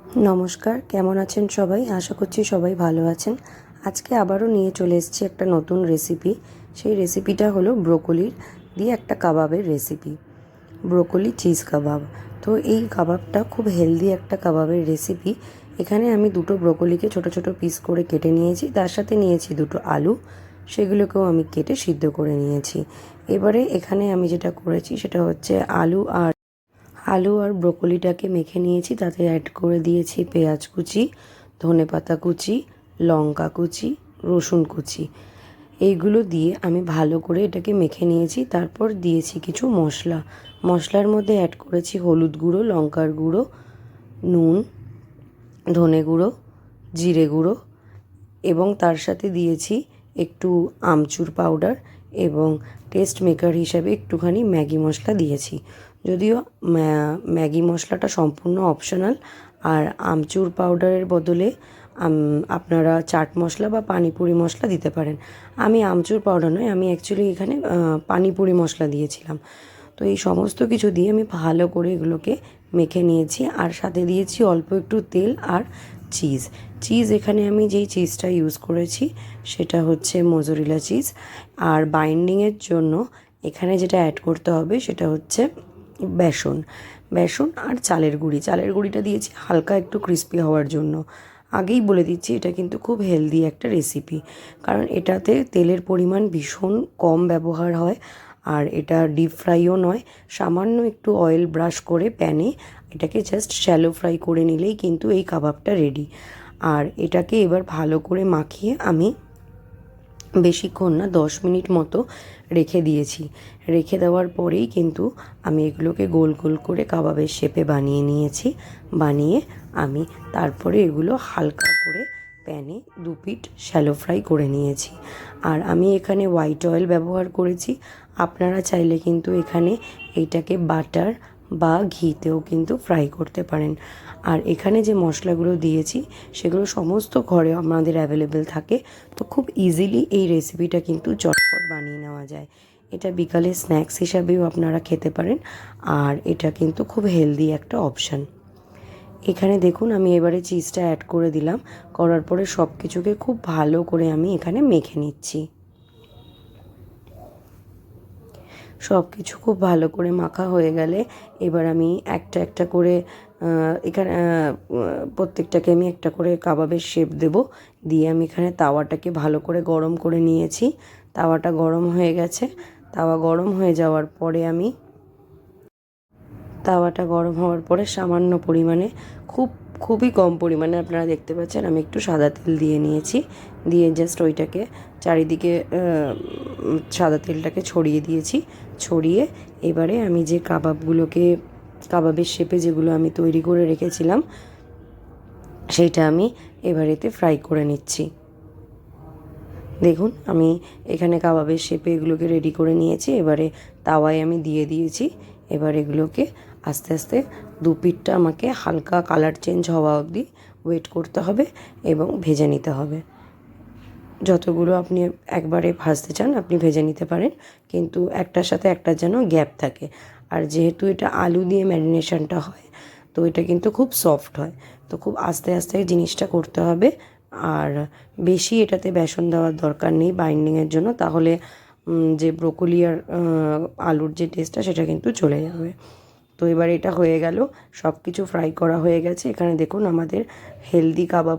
নমস্কার, কেমন আছেন সবাই? আশা করছি সবাই ভালো আছেন। আজকে আবারও নিয়ে চলে এসেছি একটা নতুন রেসিপি। সেই রেসিপিটা হলো ব্রোকলির দিয়ে একটা কাবাবের রেসিপি, ব্রোকলি চিজ কাবাব। তো এই কাবাবটা খুব হেলদি একটা কাবাবের রেসিপি। এখানে আমি দুটো ব্রোকলিকে ছোট ছোট পিস করে কেটে নিয়েছি, তার সাথে নিয়েছি দুটো আলু, সেগুলোকেও আমি কেটে সিদ্ধ করে নিয়েছি। এবারে এখানে আমি যেটা করেছি সেটা হচ্ছে আলু আর ব্রোকলিটাকে মেখে নিয়েছি, তাতে অ্যাড করে দিয়েছি পেঁয়াজ কুচি, ধনেপাতা কুচি, লঙ্কা কুচি, রসুন কুচি। এইগুলো দিয়ে আমি ভালো করে এটাকে মেখে নিয়েছি। তারপর দিয়েছি কিছু মশলার মধ্যে অ্যাড করেছি হলুদ গুঁড়ো, লঙ্কার গুঁড়ো, নুন, ধনে গুঁড়ো, জিরে গুঁড়ো এবং তার সাথে দিয়েছি একটু আমচুর পাউডার এবং টেস্ট মেকার হিসাবে একটুখানি ম্যাগি মশলা দিয়েছি। যদিও ম্যাগি মশলাটা সম্পূর্ণ অপশনাল, আর আমচুর পাউডারের বদলে আপনারা চাট মশলা বা পানিপুরি মশলা দিতে পারেন। আমি আমচুর পাউডার নয়, আমি অ্যাকচুয়ালি এখানে পানিপুরি মশলা দিয়েছিলাম। তো এই সমস্ত কিছু দিয়ে আমি ভালো করে এগুলোকে মেখে নিয়েছি, আর সাথে দিয়েছি অল্প একটু তেল আর চিজ। এখানে আমি যেই চিজটা ইউজ করেছি সেটা হচ্ছে মোজোরেলা চিজ। আর বাইন্ডিংয়ের জন্য এখানে যেটা অ্যাড করতে হবে সেটা হচ্ছে বেসন আর চালের গুঁড়িটা দিয়েছি হালকা একটু ক্রিস্পি হওয়ার জন্য। আগেই বলে দিচ্ছি, এটা কিন্তু খুব হেলদি একটা রেসিপি, কারণ এটাতে তেলের পরিমাণ ভীষণ কম ব্যবহার হয়, আর এটা ডিপ ফ্রাইও নয়। সামান্য একটু অয়েল ব্রাশ করে প্যানে এটাকে জাস্ট শ্যালো ফ্রাই করে নিলেই কিন্তু এই কাবাবটা রেডি। আর এটাকে এবার ভালো করে মাখিয়ে আমি বেশিক্ষণ না 10 মিনিট মতো রেখে দিয়েছি। রেখে দেওয়ার পরেই কিন্তু আমি এগুলোকে গোল গোল করে কাবাবের শেপে বানিয়ে নিয়েছি। বানিয়ে আমি তারপরে এগুলো হালকা করে প্যানে 2 পিঠ শ্যালো ফ্রাই করে নিয়েছি। আর আমি এখানে হোয়াইট অয়েল ব্যবহার করেছি। আপনারা চাইলে কিন্তু এখানে এইটাকে বাটার বা ঘিতেও কিন্তু ফ্রাই করতে পারেন। আর এখানে যে মশলাগুলো দিয়েছি সেগুলো সমস্ত ঘরে আমাদের অ্যাভেলেবেল থাকে, তো খুব ইজিলি এই রেসিপিটা কিন্তু চটপট বানিয়ে নেওয়া যায়। এটা বিকালে স্ন্যাক্স হিসাবেও আপনারা খেতে পারেন, আর এটা কিন্তু খুব হেলদি একটা অপশান। এখানে দেখুন আমি এবারে চিজটা অ্যাড করে দিলাম। করার পরে সব কিছুকে খুব ভালো করে আমি এখানে মেখে নিচ্ছি। সব কিছু খুব ভালো করে মাখা হয়ে গেলে এবার আমি একটা একটা করে এখানে প্রত্যেকটাকে আমি একটা করে কাবাবের শেপ দেব। দিয়ে আমি এখানে তাওয়াটাকে ভালো করে গরম করে নিয়েছি। তাওয়াটা গরম হয়ে গেছে। তাওয়া গরম হয়ে যাওয়ার পরে তাওয়াটা গরম হওয়ার পরে সামান্য পরিমাণে, খুবই কম পরিমাণে আপনারা দেখতে পাচ্ছেন, আমি একটু সাদা তেল দিয়ে নিয়েছি। দিয়ে জাস্ট ওইটাকে চারিদিকে সাদা তেলটাকে ছড়িয়ে দিয়েছি। ছড়িয়ে এবারে আমি যে কাবাবের শেপে যেগুলো আমি তৈরি করে রেখেছিলাম সেইটা আমি এবারেতে ফ্রাই করে নিচ্ছি। দেখুন আমি এখানে কাবাবের শেপে এগুলোকে রেডি করে নিয়েছি। এবারে তাওয়ায় আমি দিয়ে দিয়েছি। এবার এগুলোকে আস্তে আস্তে 2 পিঠটা আমাকে হালকা কালার চেঞ্জ হওয়া অবধি ওয়েট করতে হবে এবং ভেজে নিতে হবে। যতগুলো আপনি একবারে ভাজতে চান আপনি ভেজে নিতে পারেন, কিন্তু একটার সাথে একটার যেন গ্যাপ থাকে। আর যেহেতু এটা আলু দিয়ে ম্যারিনেশনটা হয়, তো এটা কিন্তু খুব সফট হয়, তো খুব আস্তে আস্তে জিনিসটা করতে হবে। আর বেশি এটাতে বেসন দেওয়ার দরকার নেই বাইন্ডিংয়ের জন্য, তাহলে যে ব্রোকলি আর আলুর যে টেস্টটা সেটা কিন্তু চলে যাবে। তো এবার এটা হয়ে গেল, সব কিছু ফ্রাই করা হয়ে গেছে। এখানে দেখুন আমাদের হেলদি কাবাব